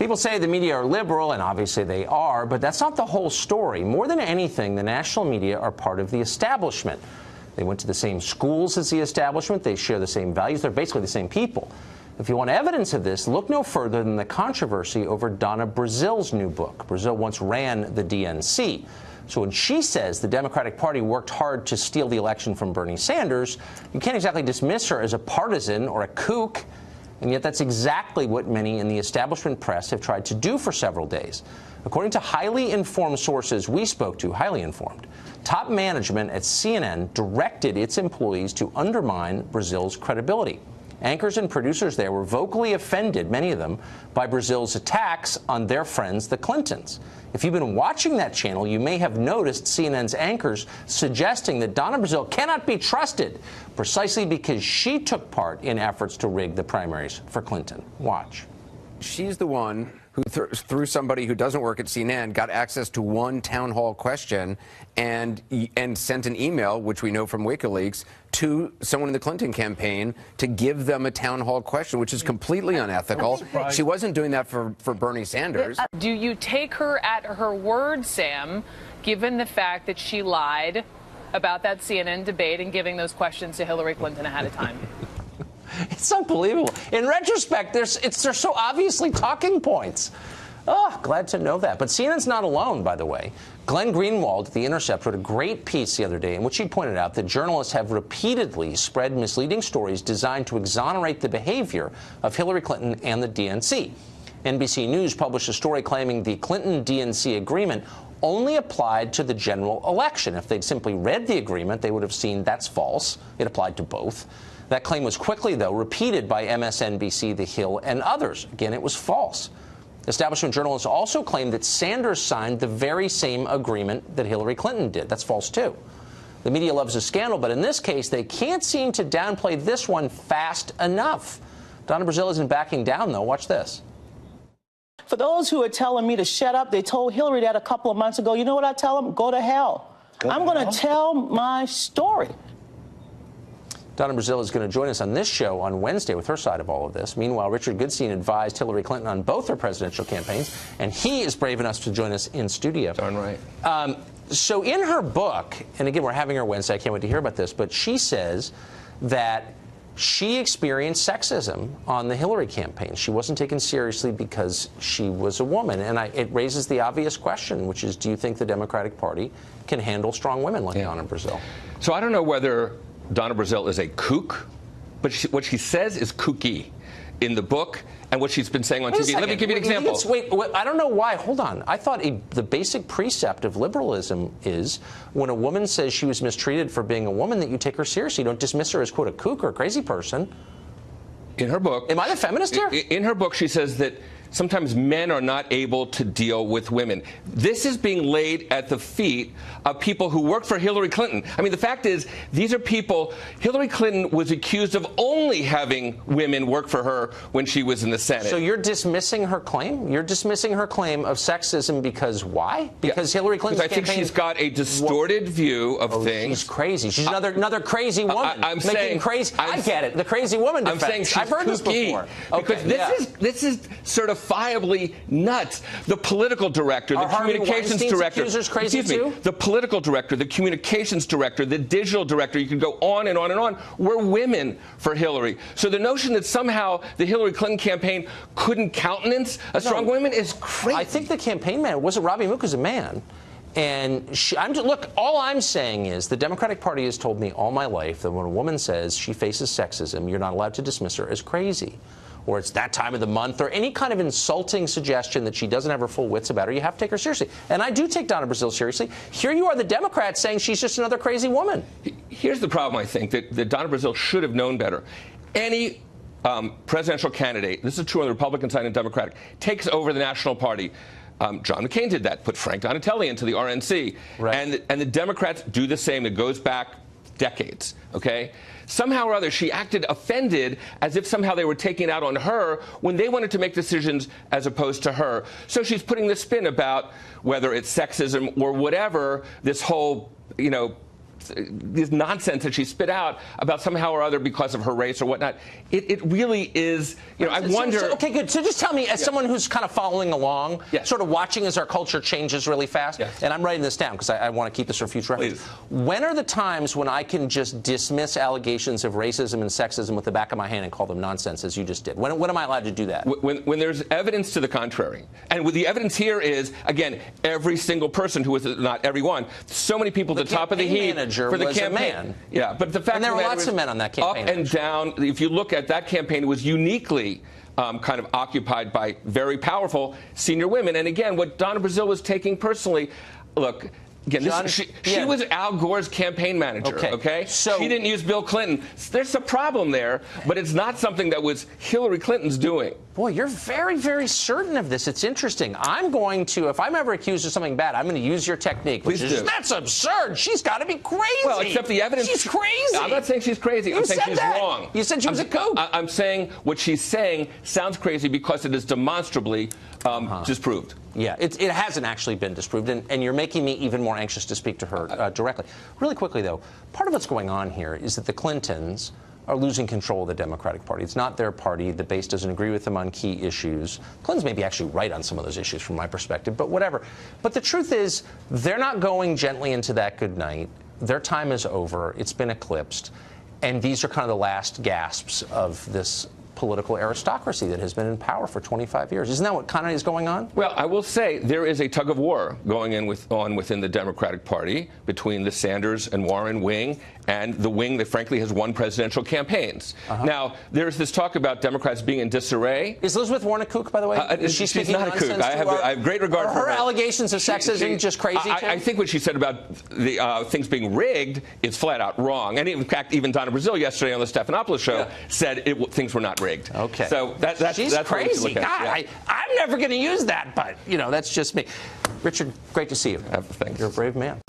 People say the media are liberal, and obviously they are, but that's not the whole story. More than anything, the national media are part of the establishment. They went to the same schools as the establishment. They share the same values. They're basically the same people. If you want evidence of this, look no further than the controversy over Donna Brazile's new book. Brazile once ran the DNC. So when she says the Democratic Party worked hard to steal the election from Bernie Sanders, you can't exactly dismiss her as a partisan or a kook. And yet that's exactly what many in the establishment press have tried to do for several days. According to highly informed sources we spoke to, highly informed, top management at CNN directed its employees to undermine Brazile's credibility. Anchors and producers there were vocally offended, many of them, by Brazile's attacks on their friends, the Clintons. If you've been watching that channel, you may have noticed CNN's anchors suggesting that Donna Brazile cannot be trusted precisely because she took part in efforts to rig the primaries for Clinton. Watch. She's the one who, through somebody who doesn't work at CNN, got access to one town hall question and sent an email, which we know from WikiLeaks, to someone in the Clinton campaign to give them a town hall question, which is completely unethical. She wasn't doing that for Bernie Sanders. Do you take her at her word, Sam, given the fact that she lied about that CNN debate and giving those questions to Hillary Clinton ahead of time? It's unbelievable. In retrospect, they're so obviously talking points. Oh, glad to know that. But CNN's not alone, by the way. Glenn Greenwald at The Intercept wrote a great piece the other day in which he pointed out that journalists have repeatedly spread misleading stories designed to exonerate the behavior of Hillary Clinton and the DNC. NBC News published a story claiming the Clinton-DNC agreement only applied to the general election. If they'd simply read the agreement, they would have seen that's false. It applied to both. That claim was quickly, though, repeated by MSNBC, The Hill, and others. Again, it was false. Establishment journalists also claimed that Sanders signed the very same agreement that Hillary Clinton did. That's false, too. The media loves a scandal, but in this case, they can't seem to downplay this one fast enough. Donna Brazile isn't backing down, though. Watch this. For those who are telling me to shut up, they told Hillary that a couple of months ago. You know what I tell them? Go to hell. I'm going to tell my story. Donna Brazile is going to join us on this show on Wednesday with her side of all of this. Meanwhile, Richard Goodstein advised Hillary Clinton on both her presidential campaigns, and he is brave enough to join us in studio. Darn right. So in her book, and again, we're having her Wednesday, I can't wait to hear about this, but she says that she experienced sexism on the Hillary campaign. She wasn't taken seriously because she was a woman. And it raises the obvious question, which is, do you think the Democratic Party can handle strong women like Donna Brazile? So I don't know whether Donna Brazile is a kook, but what she says is kooky in the book and what she's been saying on TV. Let me give you an example. Wait, I don't know why. Hold on. I thought the basic precept of liberalism is when a woman says she was mistreated for being a woman, that you take her seriously. You don't dismiss her as, quote, a kook or a crazy person. In her book... Am I the feminist here? In her book, she says that sometimes men are not able to deal with women. This is being laid at the feet of people who worked for Hillary Clinton. I mean, the fact is, these are people... Hillary Clinton was accused of only having women work for her when she was in the Senate. So you're dismissing her claim? You're dismissing her claim of sexism because why? Because Hillary Clinton's campaign... I think she's got a distorted view of things. She's crazy. She's another crazy woman. I'm saying... Crazy. I get it. The crazy woman defense. I'm saying she's I've heard this before. Because this is certifiably nuts. The political director, the communications director, the political director, the communications director, the digital director, you can go on and on and on, were women for Hillary. So the notion that somehow the Hillary Clinton campaign couldn't countenance a strong woman is crazy. I think the campaign man wasn't Robbie Mook was a man. And look, all I'm saying is the Democratic Party has told me all my life that when a woman says she faces sexism, you're not allowed to dismiss her as crazy, or it's that time of the month, or any kind of insulting suggestion that she doesn't have her full wits about her. You have to take her seriously. And I do take Donna Brazile seriously. Here you are, the Democrats, saying she's just another crazy woman. Here's the problem, I think, that Donna Brazile should have known better. Any presidential candidate, this is true on the Republican side and Democratic, takes over the National Party. John McCain did that, put Frank Donatelli into the RNC. Right. And the Democrats do the same. It goes back decades, okay? Somehow or other, she acted offended as if somehow they were taking it out on her when they wanted to make decisions as opposed to her. So she's putting the spin about whether it's sexism or whatever, this whole, this nonsense that she spit out about somehow or other because of her race or whatnot. It really is, I wonder. Okay, good. So just tell me, as someone who's kind of following along, sort of watching as our culture changes really fast, and I'm writing this down because I want to keep this for future reference. When are the times when I can just dismiss allegations of racism and sexism with the back of my hand and call them nonsense, as you just did? When am I allowed to do that? When there's evidence to the contrary. And with the evidence here is, again, every single person who was, not everyone, so many people at the top of the heap for the campaign. Man. Yeah, but the fact and there were lots of men on that campaign. Up and down. If you look at that campaign, it was uniquely kind of occupied by very powerful senior women. And again, what Donna Brazile was taking personally, look. Again, she was Al Gore's campaign manager, okay? So she didn't use Bill Clinton. There's a problem there, but it's not something that was Hillary Clinton's doing. Boy, you're very, very certain of this. It's interesting. I'm going to, if I'm ever accused of something bad, I'm going to use your technique. Please do. That's absurd. She's got to be crazy. Well, except the evidence. She's crazy. I'm not saying she's crazy. I'm saying she's wrong. You said she was a kook. I'm saying what she's saying sounds crazy because it is demonstrably disproved. Yeah, it hasn't actually been disproved, and you're making me even more anxious to speak to her directly. Really quickly, though, part of what's going on here is that the Clintons are losing control of the Democratic Party. It's not their party. The base doesn't agree with them on key issues. Clintons may be actually right on some of those issues from my perspective, but whatever. But the truth is, they're not going gently into that good night. Their time is over. It's been eclipsed. And these are kind of the last gasps of this political aristocracy that has been in power for 25 years. Isn't that what kind of is going on? Well, I will say there is a tug of war going on within the Democratic Party between the Sanders and Warren wing and the wing that frankly has won presidential campaigns. Now, there's this talk about Democrats being in disarray. Is Elizabeth Warren a kook, by the way? She's not a kook. I have great regard for her. Are her allegations of sexism just crazy, too? I think what she said about the things being rigged is flat out wrong. And in fact, even Donna Brazile yesterday on the Stephanopoulos show said things were not rigged. Okay. So that's crazy. God, I'm never going to use that, but, that's just me. Richard, great to see you. Thanks. You're a brave man.